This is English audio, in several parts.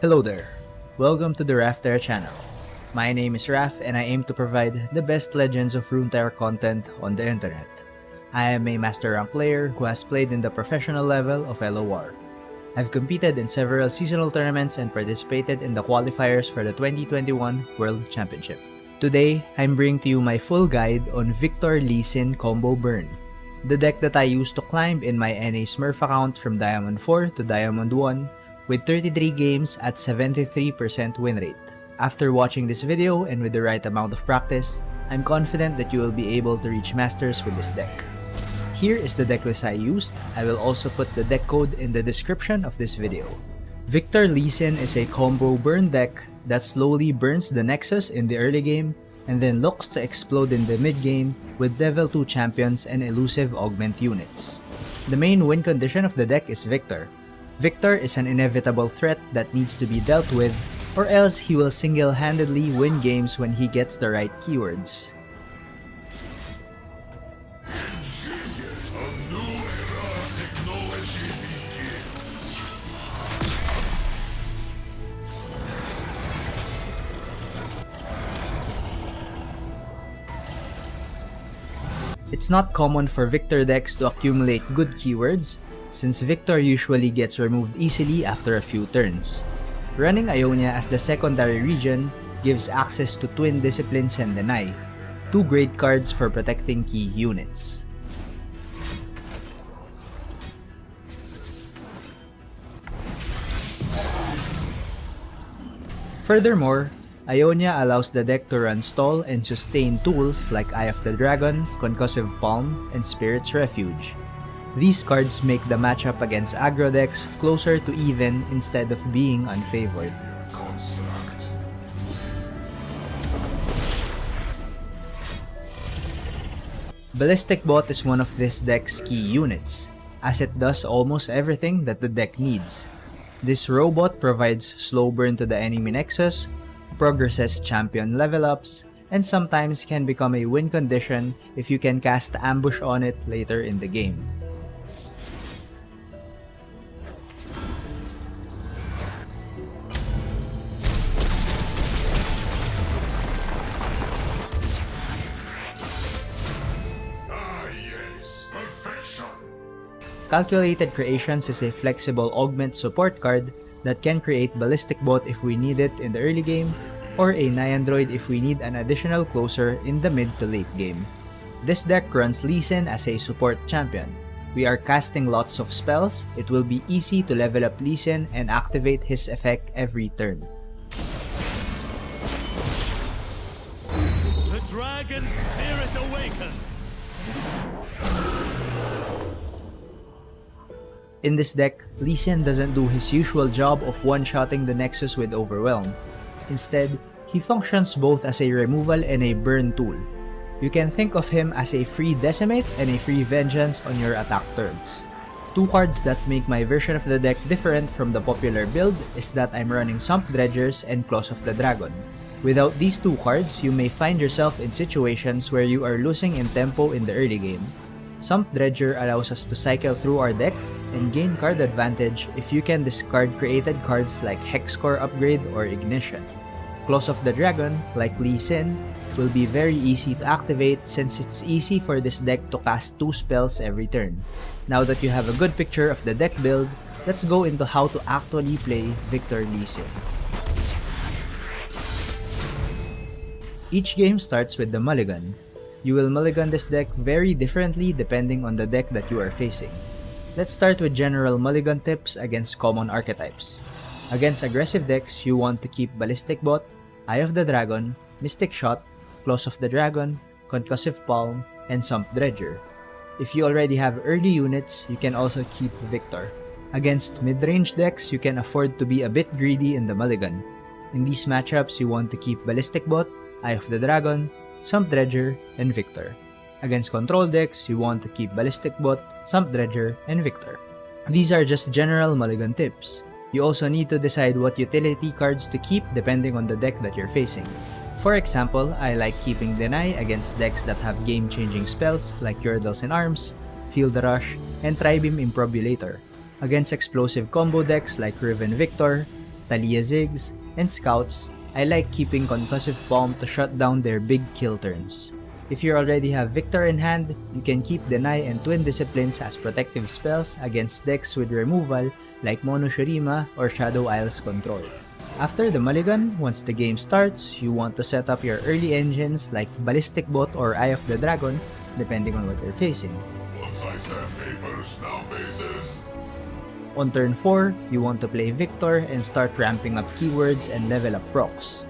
Hello there, welcome to the Raphterra channel. My name is Raph and I aim to provide the best Legends of Runeterra content on the internet. I am a master rank player who has played in the professional level of LOR. I've competed in several seasonal tournaments and participated in the qualifiers for the 2021 World Championship. Today, I'm bringing to you my full guide on Viktor Lee Sin combo burn, the deck that I used to climb in my NA Smurf account from Diamond 4 to Diamond 1 with 33 games at 73% win rate. After watching this video and with the right amount of practice, I'm confident that you will be able to reach Masters with this deck. Here is the deck list I used. I will also put the deck code in the description of this video. Viktor Lee Sin is a combo burn deck that slowly burns the Nexus in the early game and then looks to explode in the mid game with level 2 champions and elusive augment units. The main win condition of the deck is Viktor. Viktor is an inevitable threat that needs to be dealt with, or else he will single-handedly win games when he gets the right keywords. It's not common for Viktor decks to accumulate good keywords, since Viktor usually gets removed easily after a few turns. Running Ionia as the secondary region gives access to Twin Disciplines and Deny, two great cards for protecting key units. Furthermore, Ionia allows the deck to run stall and sustain tools like Eye of the Dragon, Concussive Palm, and Spirit's Refuge. These cards make the matchup against aggro decks closer to even instead of being unfavored. Ballistic Bot is one of this deck's key units, as it does almost everything that the deck needs. This robot provides slow burn to the enemy Nexus, progresses champion level ups, and sometimes can become a win condition if you can cast ambush on it later in the game. Calculated Creations is a flexible augment support card that can create Ballistic Bot if we need it in the early game, or a Nyandroid if we need an additional closer in the mid to late game. This deck runs Lee Sin as a support champion. We are casting lots of spells, it will be easy to level up Lee Sin and activate his effect every turn. The Dragon Spirit awakens! In this deck, Lee Sin doesn't do his usual job of one-shotting the Nexus with Overwhelm. Instead, he functions both as a removal and a burn tool. You can think of him as a free Decimate and a free Vengeance on your attack turns. Two cards that make my version of the deck different from the popular build is that I'm running Sump Dredgers and Claws of the Dragon. Without these two cards, you may find yourself in situations where you are losing in tempo in the early game. Sump Dredger allows us to cycle through our deck and gain card advantage if you can discard created cards like Hexcore Upgrade or Ignition. Claws of the Dragon, like Lee Sin, will be very easy to activate since it's easy for this deck to cast 2 spells every turn. Now that you have a good picture of the deck build, let's go into how to actually play Viktor Lee Sin. Each game starts with the Mulligan. You will mulligan this deck very differently depending on the deck that you are facing. Let's start with general mulligan tips against common archetypes. Against aggressive decks, you want to keep Ballistic Bot, Eye of the Dragon, Mystic Shot, Claws of the Dragon, Concussive Palm, and Sump Dredger. If you already have early units, you can also keep Viktor. Against mid-range decks, you can afford to be a bit greedy in the mulligan. In these matchups, you want to keep Ballistic Bot, Eye of the Dragon, Sump Dredger, and Viktor. Against control decks, you want to keep Ballistic Bot, Sump Dredger, and Viktor. These are just general mulligan tips. You also need to decide what utility cards to keep depending on the deck that you're facing. For example, I like keeping Deny against decks that have game-changing spells like Yordles in Arms, Field Rush, and Tribeam Improbulator. Against explosive combo decks like Riven Viktor, Taliyah Ziggs, and scouts, I like keeping Concussive Palm to shut down their big kill turns. If you already have Viktor in hand, you can keep Deny and Twin Disciplines as protective spells against decks with removal like Mono Shurima or Shadow Isles Control. After the Mulligan, once the game starts, you want to set up your early engines like Ballistic Bot or Eye of the Dragon, depending on what you're facing. On turn 4, you want to play Viktor and start ramping up keywords and level up procs.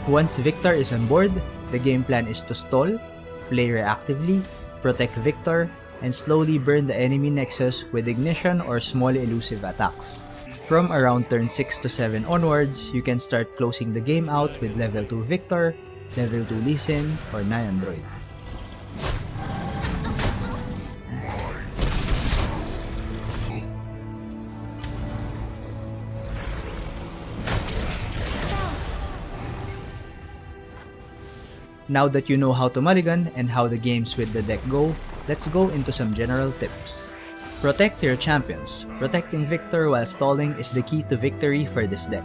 Once Viktor is on board, the game plan is to stall, play reactively, protect Viktor, and slowly burn the enemy nexus with ignition or small elusive attacks. From around turn 6 to 7 onwards, you can start closing the game out with level 2 Viktor, level 2 Lee Sin, or Nyandroid. Now that you know how to mulligan and how the games with the deck go, let's go into some general tips. Protect your champions. Protecting Viktor while stalling is the key to victory for this deck.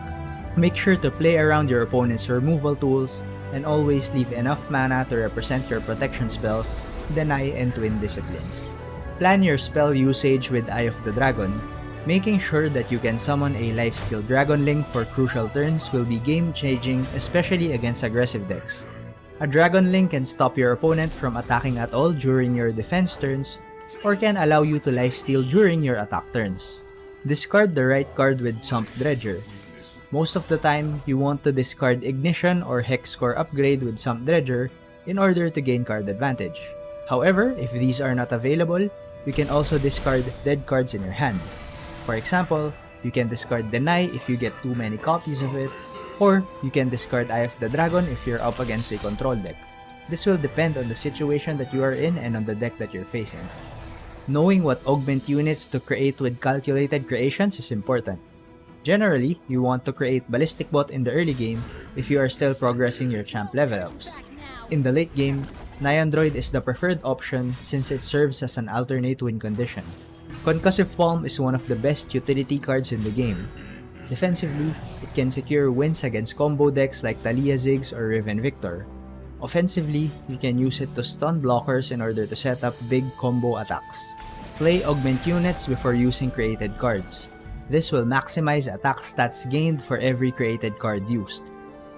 Make sure to play around your opponent's removal tools and always leave enough mana to represent your protection spells, Deny and Twin Disciplines. Plan your spell usage with Eye of the Dragon. Making sure that you can summon a Lifesteal Dragon Link for crucial turns will be game-changing, especially against aggressive decks. A Dragon Link can stop your opponent from attacking at all during your defense turns, or can allow you to lifesteal during your attack turns. Discard the right card with Sump Dredger. Most of the time, you want to discard Ignition or Hex Score Upgrade with Sump Dredger in order to gain card advantage. However, if these are not available, you can also discard dead cards in your hand. For example, you can discard Deny if you get too many copies of it, or you can discard Eye of the Dragon if you're up against a control deck. This will depend on the situation that you are in and on the deck that you're facing. Knowing what augment units to create with calculated creations is important. Generally, you want to create Ballistic Bot in the early game if you are still progressing your champ level ups. In the late game, Nyandroid is the preferred option since it serves as an alternate win condition. Concussive Palm is one of the best utility cards in the game. Defensively, it can secure wins against combo decks like Taliyah Ziggs or Riven Viktor. Offensively, you can use it to stun blockers in order to set up big combo attacks. Play augment units before using created cards. This will maximize attack stats gained for every created card used.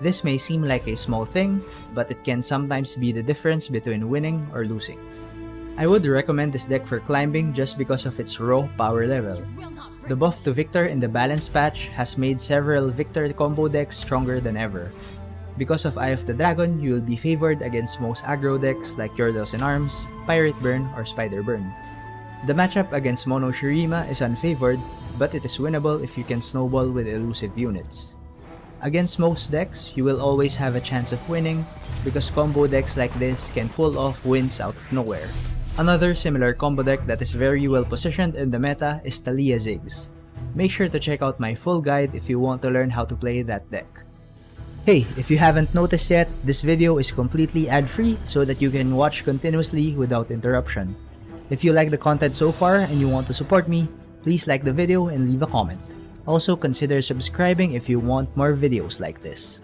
This may seem like a small thing, but it can sometimes be the difference between winning or losing. I would recommend this deck for climbing just because of its raw power level. The buff to Viktor in the balance patch has made several Viktor combo decks stronger than ever. Because of Eye of the Dragon, you will be favored against most aggro decks like Yordles in Arms, Pirate Burn, or Spider Burn. The matchup against Mono Shurima is unfavored, but it is winnable if you can snowball with elusive units. Against most decks, you will always have a chance of winning because combo decks like this can pull off wins out of nowhere. Another similar combo deck that is very well positioned in the meta is Taliyah Ziggs. Make sure to check out my full guide if you want to learn how to play that deck. Hey, if you haven't noticed yet, this video is completely ad-free so that you can watch continuously without interruption. If you like the content so far and you want to support me, please like the video and leave a comment. Also, consider subscribing if you want more videos like this.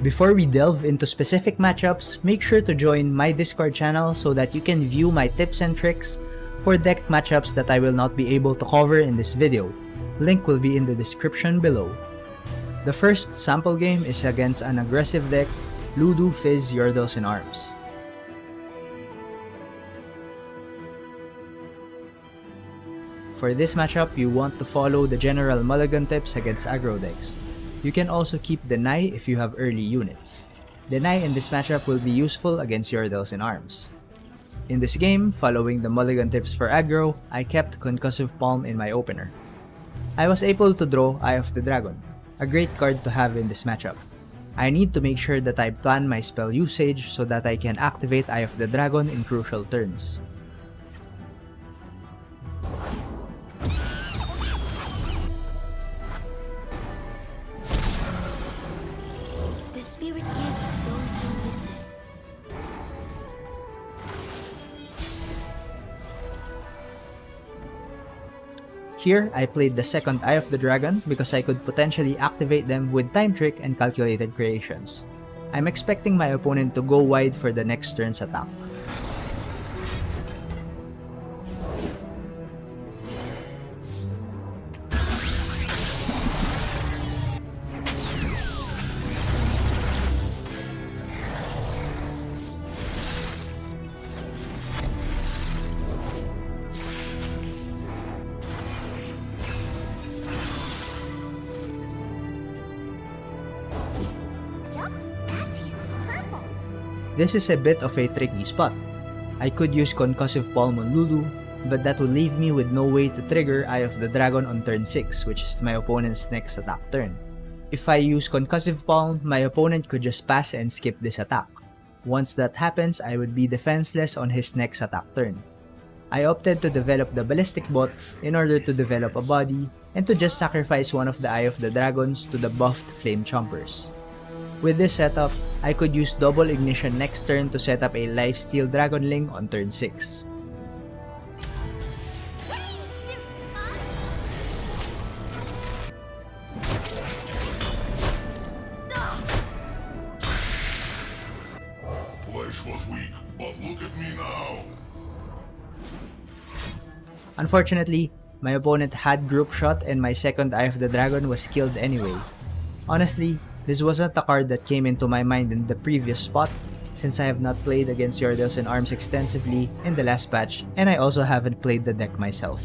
Before we delve into specific matchups, make sure to join my Discord channel so that you can view my tips and tricks for deck matchups that I will not be able to cover in this video. Link will be in the description below. The first sample game is against an aggressive deck, Lulu, Fizz, Yordles in Arms. For this matchup, you want to follow the general mulligan tips against aggro decks. You can also keep Deny if you have early units. Deny in this matchup will be useful against Yordles in Arms. In this game, following the mulligan tips for aggro, I kept Concussive Palm in my opener. I was able to draw Eye of the Dragon, a great card to have in this matchup. I need to make sure that I plan my spell usage so that I can activate Eye of the Dragon in crucial turns. Here, I played the second Eye of the Dragon because I could potentially activate them with Time Trick and Calculated Creations. I'm expecting my opponent to go wide for the next turn's attack. This is a bit of a tricky spot. I could use Concussive Palm on Lulu, but that would leave me with no way to trigger Eye of the Dragon on turn 6, which is my opponent's next attack turn. If I use Concussive Palm, my opponent could just pass and skip this attack. Once that happens, I would be defenseless on his next attack turn. I opted to develop the Ballistic Bot in order to develop a body and to just sacrifice one of the Eye of the Dragons to the buffed Flame Chompers. With this setup, I could use double ignition next turn to set up a Lifesteal Dragonling on turn 6. Flesh was weak, but look at me now. Unfortunately, my opponent had group shot and my second Eye of the Dragon was killed anyway. Honestly, this wasn't a card that came into my mind in the previous spot, since I have not played against Yordles and ARMS extensively in the last patch, and I also haven't played the deck myself.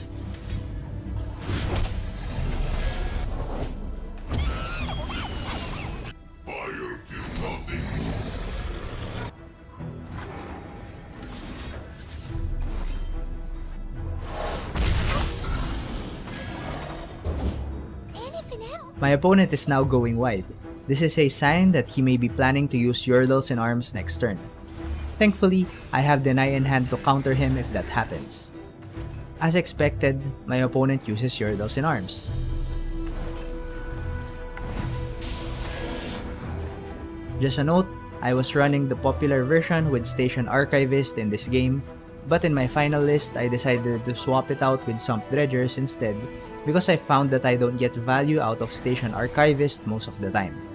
Fire till nothing moves. My opponent is now going wide. This is a sign that he may be planning to use Yordles and ARMS next turn. Thankfully, I have Deny in hand to counter him if that happens. As expected, my opponent uses Yordles and ARMS. Just a note, I was running the popular version with Station Archivist in this game, but in my final list I decided to swap it out with Sump Dredgers instead because I found that I don't get value out of Station Archivist most of the time.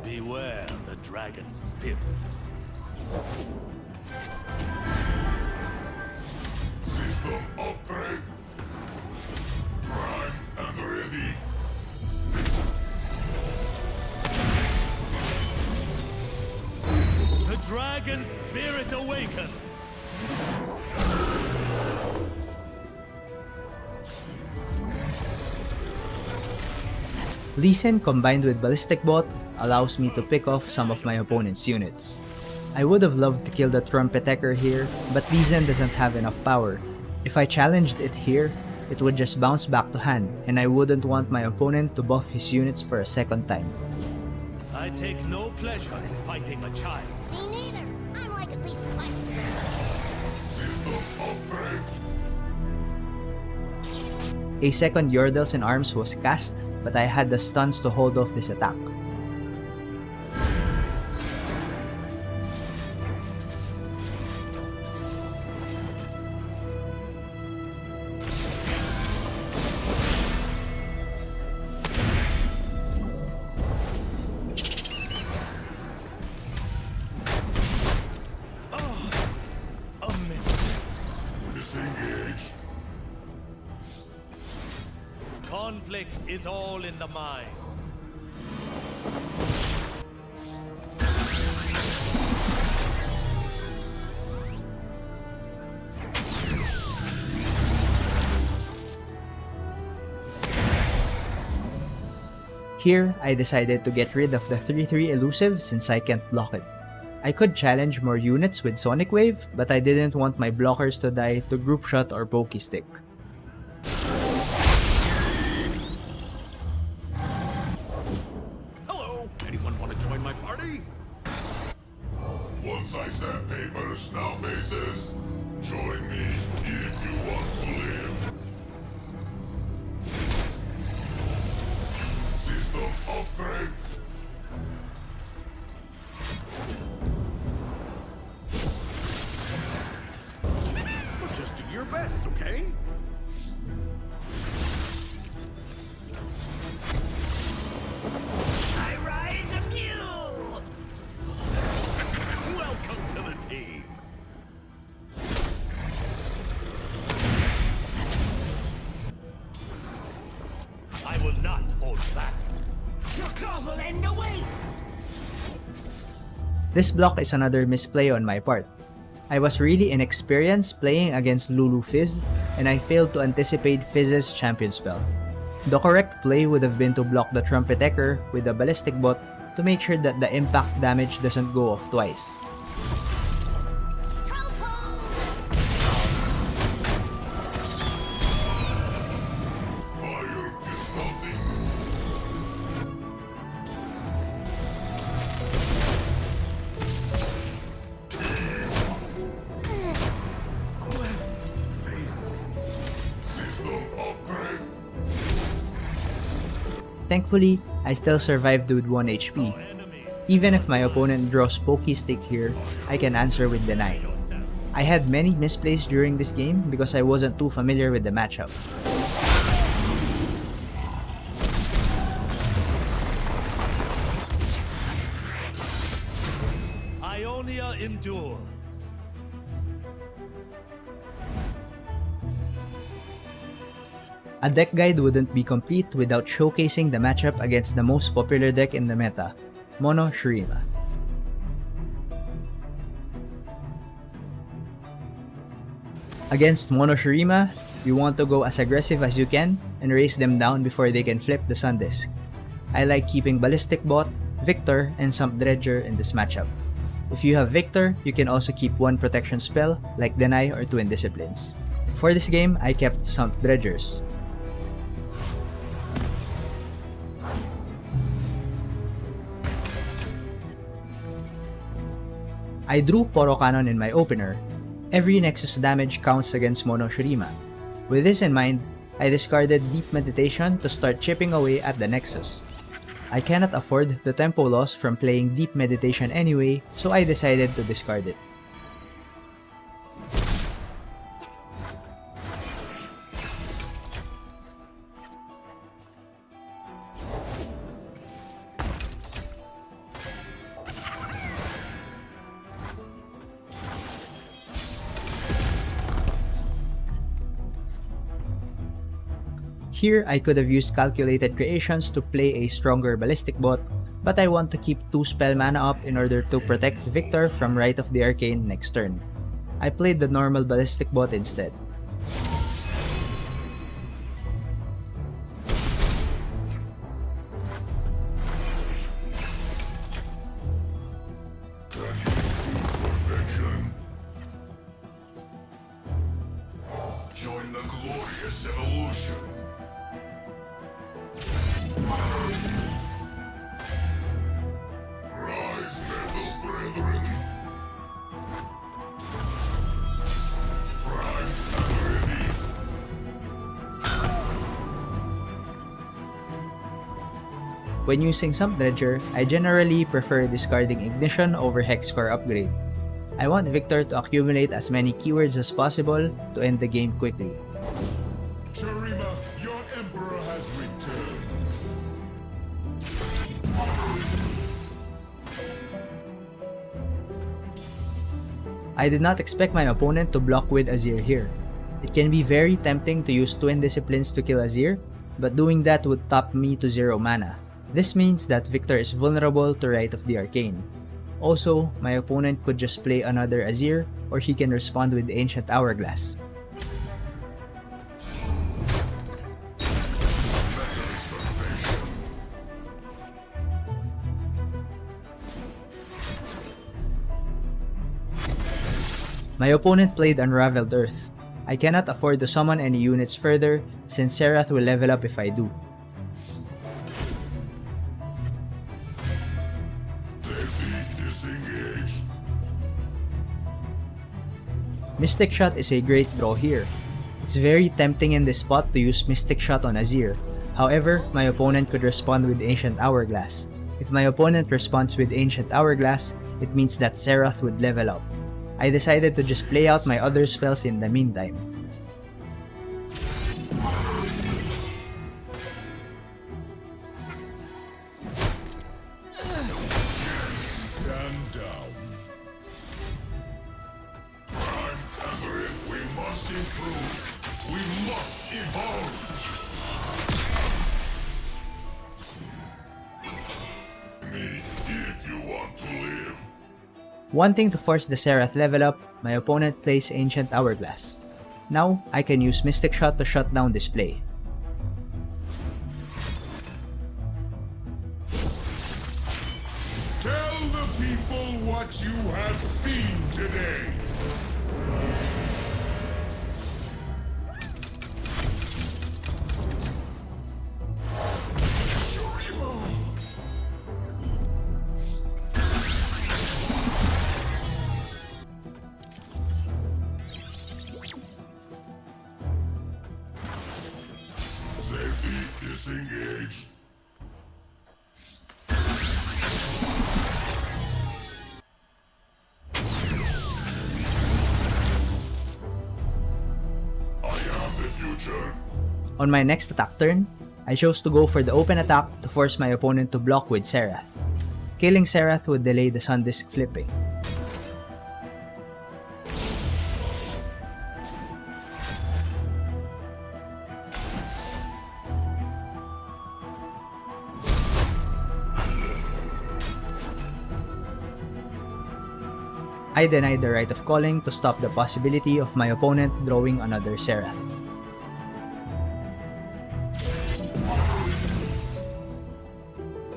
Beware the dragon spirit. System upgrade. Prime and ready. The dragon spirit awakens. Lee Sin combined with Ballistic Bot allows me to pick off some of my opponent's units. I would have loved to kill the Trumpetecker here, but Lee Sin doesn't have enough power. If I challenged it here, it would just bounce back to hand, and I wouldn't want my opponent to buff his units for a second time. I take no pleasure in fighting a child. Me neither. I'm like at least twice. System upgrade. A second Yordles and ARMS was cast, but I had the stuns to hold off this attack. Disengage. Conflict is all in the mind. Here, I decided to get rid of the 3-3 elusive since I can't block it. I could challenge more units with Sonic Wave, but I didn't want my blockers to die to Group Shot or Pokestick. Hello, anyone want to join my party? Once I stamp papers, now faces. Join me if you want to live. System upgrade. Just do your best, okay? I rise anew! Welcome to the team! I will not hold back. Your claws will end awaits! This block is another misplay on my part. I was really inexperienced playing against Lulu Fizz, and I failed to anticipate Fizz's champion spell. The correct play would have been to block the Trumpet Echo with the Ballistic Bot to make sure that the impact damage doesn't go off twice. Fire till nothing moves. Quest failed. System upgrade. Thankfully, I still survived with 1 HP. Even if my opponent draws Pokey Stick here, I can answer with Deny. I had many misplays during this game because I wasn't too familiar with the matchup. Ionia endures. A deck guide wouldn't be complete without showcasing the matchup against the most popular deck in the meta, Mono Shurima. Against Mono Shurima, you want to go as aggressive as you can and race them down before they can flip the Sun Disk. I like keeping Ballistic Bot, Viktor, and Sump Dredger in this matchup. If you have Viktor, you can also keep one protection spell like Deny or Twin Disciplines. For this game, I kept Sump Dredgers. I drew Poro Cannon in my opener. Every Nexus damage counts against Mono Shurima. With this in mind, I discarded Deep Meditation to start chipping away at the Nexus. I cannot afford the tempo loss from playing Deep Meditation anyway, so I decided to discard it. Here, I could have used calculated creations to play a stronger Ballistic Bot, but I want to keep 2 spell mana up in order to protect Viktor from Rite of the Arcane next turn. I played the normal Ballistic Bot instead. Can you prove perfection? Join the glorious evolution. Rise, metal brethren. Prime and ready. When using Sump Dredger, I generally prefer discarding Ignition over Hexcore Upgrade. I want Viktor to accumulate as many keywords as possible to end the game quickly. Shurima, your emperor has returned. I did not expect my opponent to block with Azir here. It can be very tempting to use Twin Disciplines to kill Azir, but doing that would top me to 0 mana. This means that Viktor is vulnerable to Rite of the Arcane. Also, my opponent could just play another Azir, or he can respond with Ancient Hourglass. My opponent played Unraveled Earth. I cannot afford to summon any units further since Serath will level up if I do. Mystic Shot is a great draw here. It's very tempting in this spot to use Mystic Shot on Azir. However, my opponent could respond with Ancient Hourglass. If my opponent responds with Ancient Hourglass, it means that Xerath would level up. I decided to just play out my other spells in the meantime. Stand down. We must improve. We must evolve. Me, if you want to live. Wanting to force the Xerath level up, my opponent plays Ancient Hourglass. Now, I can use Mystic Shot to shut down this play. Tell the people what you have seen today. Safety disengaged. I am the future. On my next attack turn, I chose to go for the open attack to force my opponent to block with Xerath. Killing Xerath would delay the Sun Disk flipping. I denied the right of calling to stop the possibility of my opponent drawing another Xerath.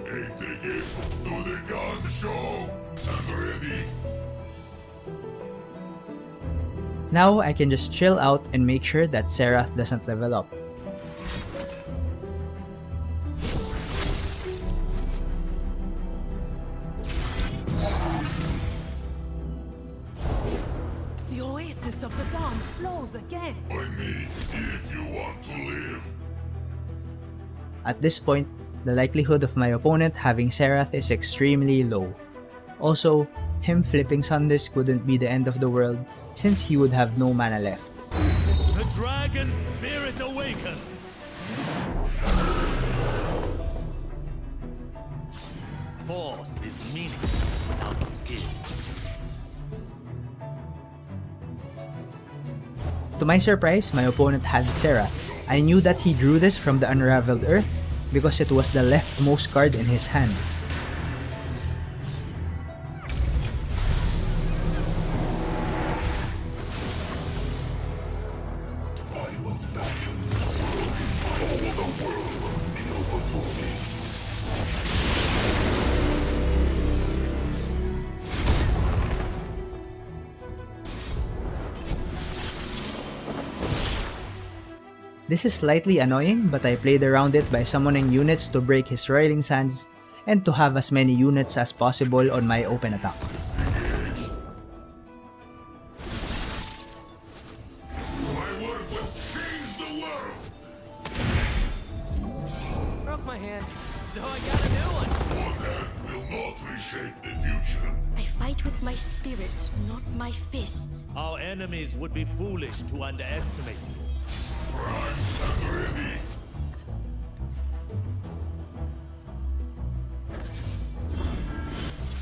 A ticket to the gun show. I'm ready. Now I can just chill out and make sure that Xerath doesn't level up. The oasis of the dawn flows again. By me, if you want to live. At this point, the likelihood of my opponent having Xerath is extremely low. Also, him flipping Sun Disk wouldn't be the end of the world since he would have no mana left. The dragon spirit awakens! Force is meaningless without skill. To my surprise, my opponent had Xerath. I knew that he drew this from the Unraveled Earth because it was the leftmost card in his hand. I will fashion this world. All the world will kneel before me. This is slightly annoying, but I played around it by summoning units to break his Roiling Sands and to have as many units as possible on my open attack. My work will change the world. Broke my hand, so I got a new one. One hand will not reshape the future. I fight with my spirit, not my fists. Our enemies would be foolish to underestimate you. Prime and ready.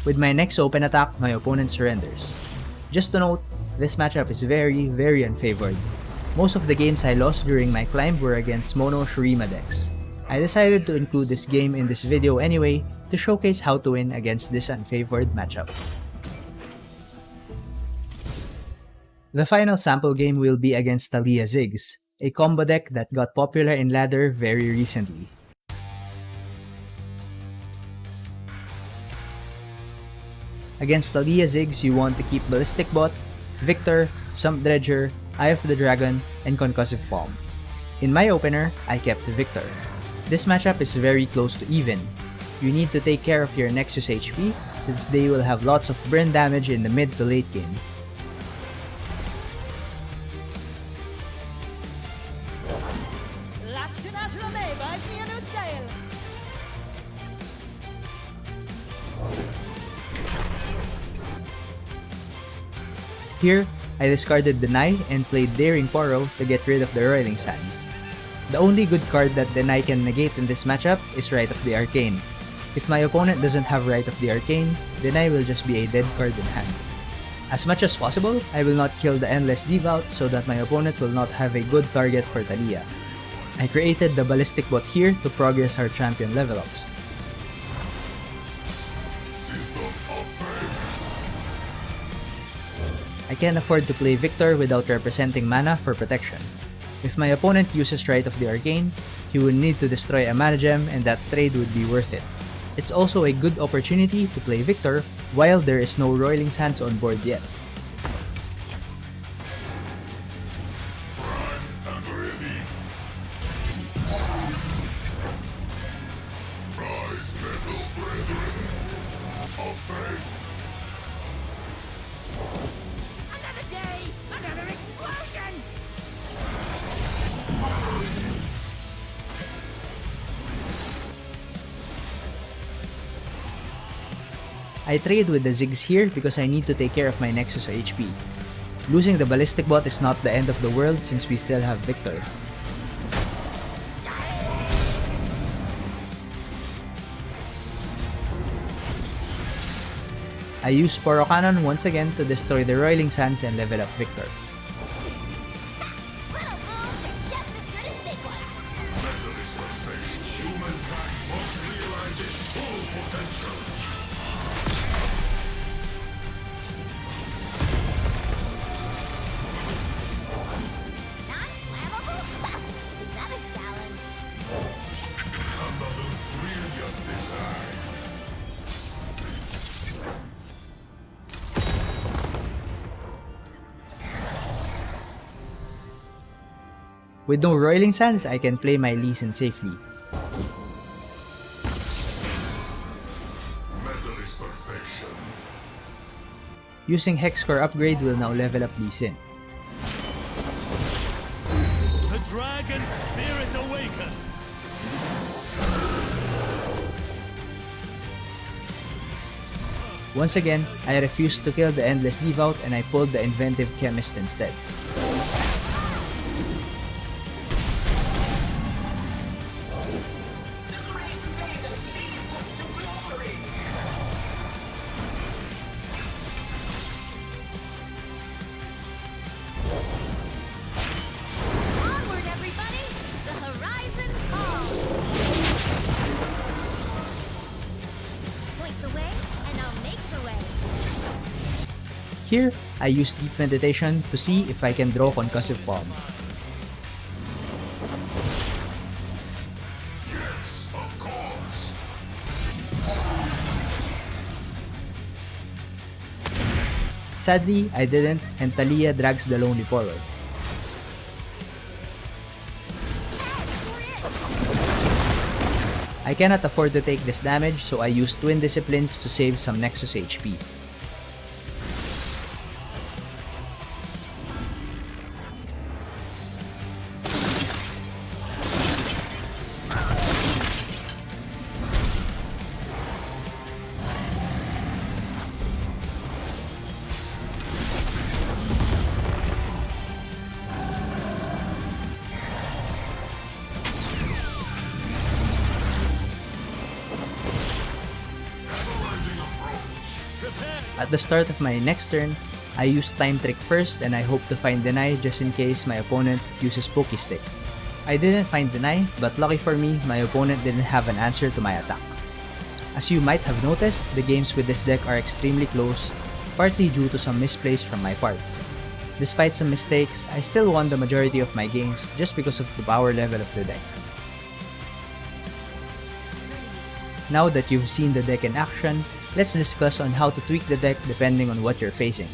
With my next open attack, my opponent surrenders. Just to note, this matchup is very unfavored. Most of the games I lost during my climb were against mono Shurima decks. I decided to include this game in this video anyway to showcase how to win against this unfavored matchup. The final sample game will be against Taliyah Ziggs, a combo deck that got popular in ladder very recently. Against Taliyah Ziggs, you want to keep Ballistic Bot, Viktor, Sump Dredger, Eye of the Dragon, and Concussive Palm. In my opener, I kept Viktor. This matchup is very close to even. You need to take care of your Nexus HP since they will have lots of burn damage in the mid to late game. Here, I discarded Deny and played Daring Poro to get rid of the Roiling Sands. The only good card that Deny can negate in this matchup is Rite of the Arcane. If my opponent doesn't have Rite of the Arcane, Deny will just be a dead card in hand. As much as possible, I will not kill the Endless Devout so that my opponent will not have a good target for Taliyah. I created the Ballistic Bot here to progress our champion level ups. I can't afford to play Viktor without representing mana for protection. If my opponent uses Rite of the Arcane, he would need to destroy a mana gem and that trade would be worth it. It's also a good opportunity to play Viktor while there is no Roiling Sands on board yet. Another day, another explosion! I trade with the Ziggs here because I need to take care of my Nexus HP. Losing the Ballistic Bot is not the end of the world since we still have Viktor. I use Poro Cannon once again to destroy the Roiling Sands and level up Viktor. Little bombs are just as good as big ones. Humankind must realize its full potential. Non-flammable? Is that a challenge? Another brilliant design. With no Roiling Sands, I can play my Lee Sin safely. Metal is perfection. Using Hexcore upgrade will now level up Lee Sin. The dragon spirit awakens! Once again, I refused to kill the Endless Devout and I pulled the Inventive Chemist instead. Onward, everybody! The horizon calls! Point the way, and I'll make the way. Here, I use Deep Meditation to see if I can draw Concussive Palm. Yes, of course. Sadly, I didn't and Taliyah drags the Lonely Poro. I cannot afford to take this damage so I use Twin Disciplines to save some Nexus HP. At the start of my next turn, I use Time Trick first and I hope to find Deny just in case my opponent uses Pokestick. I didn't find Deny, but lucky for me, my opponent didn't have an answer to my attack. As you might have noticed, the games with this deck are extremely close, partly due to some misplays from my part. Despite some mistakes, I still won the majority of my games just because of the power level of the deck. Now that you've seen the deck in action, let's discuss on how to tweak the deck depending on what you're facing.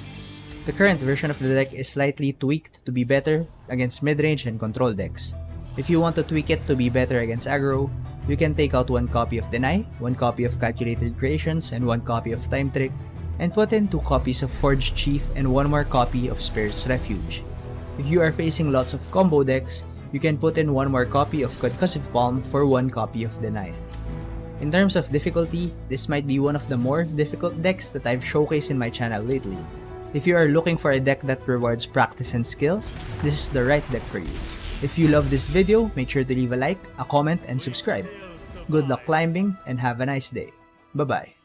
The current version of the deck is slightly tweaked to be better against mid-range and control decks. If you want to tweak it to be better against aggro, you can take out one copy of Deny, one copy of Calculated Creations, and one copy of Time Trick, and put in 2 copies of Forged Chief and one more copy of Spirit's Refuge. If you are facing lots of combo decks, you can put in one more copy of Concussive Palm for one copy of Deny. In terms of difficulty, this might be one of the more difficult decks that I've showcased in my channel lately. If you are looking for a deck that rewards practice and skill, this is the right deck for you. If you love this video, make sure to leave a like, a comment, and subscribe. Good luck climbing and have a nice day. Bye-bye.